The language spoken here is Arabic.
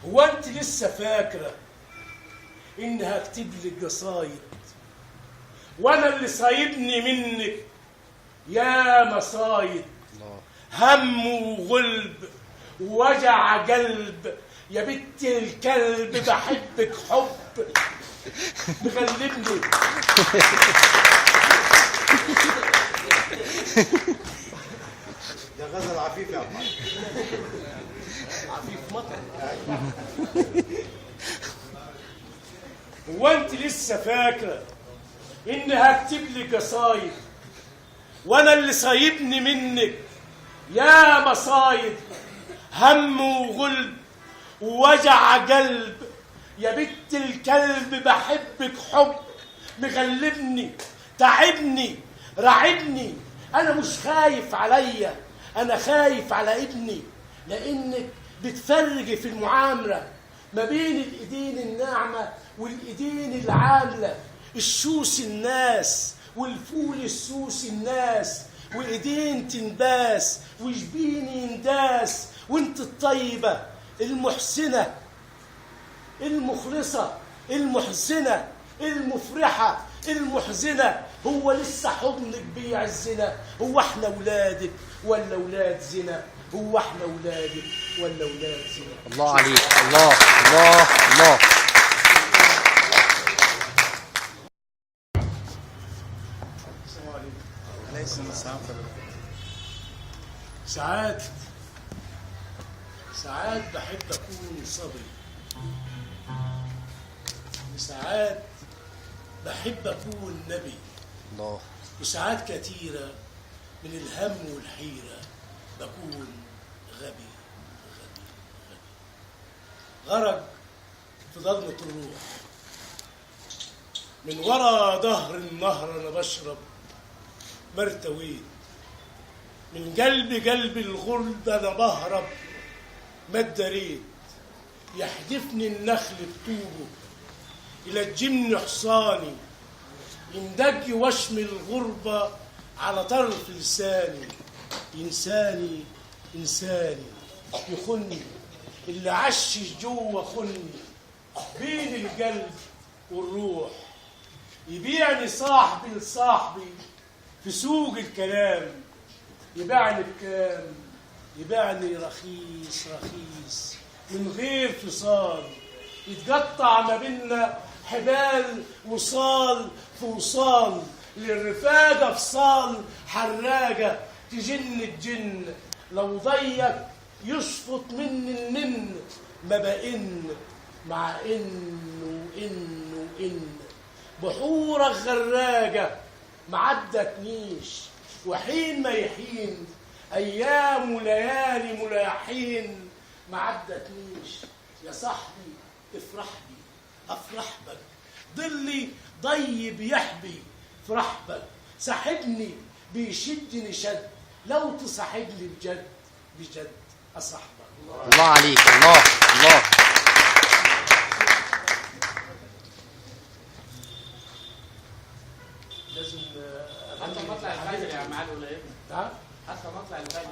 هو انت لسه فاكره اني هكتب لك قصايد وانا اللي صايبني منك يا مصايد؟ هم وغلب ووجع قلب يا بنت الكلب، بحبك حب مغلبني. ده غزل عفيف يا عم. عفيف مطر. هو انت لسه فاكره اني هكتب لك قصايد وانا اللي صايبني منك يا مصايد؟ هم وغلب ووجع قلب يا بنت الكلب، بحبك حب مغلبني، تعبني رعبني. انا مش خايف عليا، انا خايف على ابني، لانك بتفرجي في المعامله ما بين الايدين الناعمه والايدين العامله، الشوس الناس والفول السوس الناس، وايدين تنداس وجبين ينداس، وانت الطيبه المحسنه المخلصه المحزنه المفرحه المحزنه. هو لسه حضنك بيعزنا؟ هو احنا ولادك ولا ولاد زنا؟ هو احنا ولادك ولا ولاد زنا؟ الله عليك. الله الله الله. السلام عليكم. عليكم السلام. ساعات بحب اكون صبي، وساعات بحب اكون نبي، الله. وساعات كتيرة من الهم والحيرة بكون غبي غبي غبي. غرق في ضلمة الروح، من ورا ظهر النهر أنا بشرب ما ارتويت، من قلب الغرب أنا بهرب ما اتدريت. يحدفني النخل بطوبه إلى الجن حصاني، يندج وشم الغربة على طرف لساني. إنساني يخني اللي عشش جوه خني بين القلب والروح، يبيعني صاحبي لصاحبي في سوق الكلام، يبيعني بكام؟ يبيعني رخيص من غير فصال، يتقطع ما بينا حبال وصال في وصال، للرفاقة فصال حراجة تجن الجن، لو ضيق يشفط مني النن ما بقن، مع إن بحورك غراجة ما عدتنيش، وحين ما يحين أيام وليالي ملاحين ما عدتنيش. يا صاحبي افرح بي أفرح بك، ضلي ضيب يحبي فرح بك، صاحبني بيشدني شد، لو تصاحبني بجد أصاحبك. الله عليك. الله الله. لازم حتى مطلع الفجر يا معالي ولا ايه؟ نعم حتى مطلع الفجر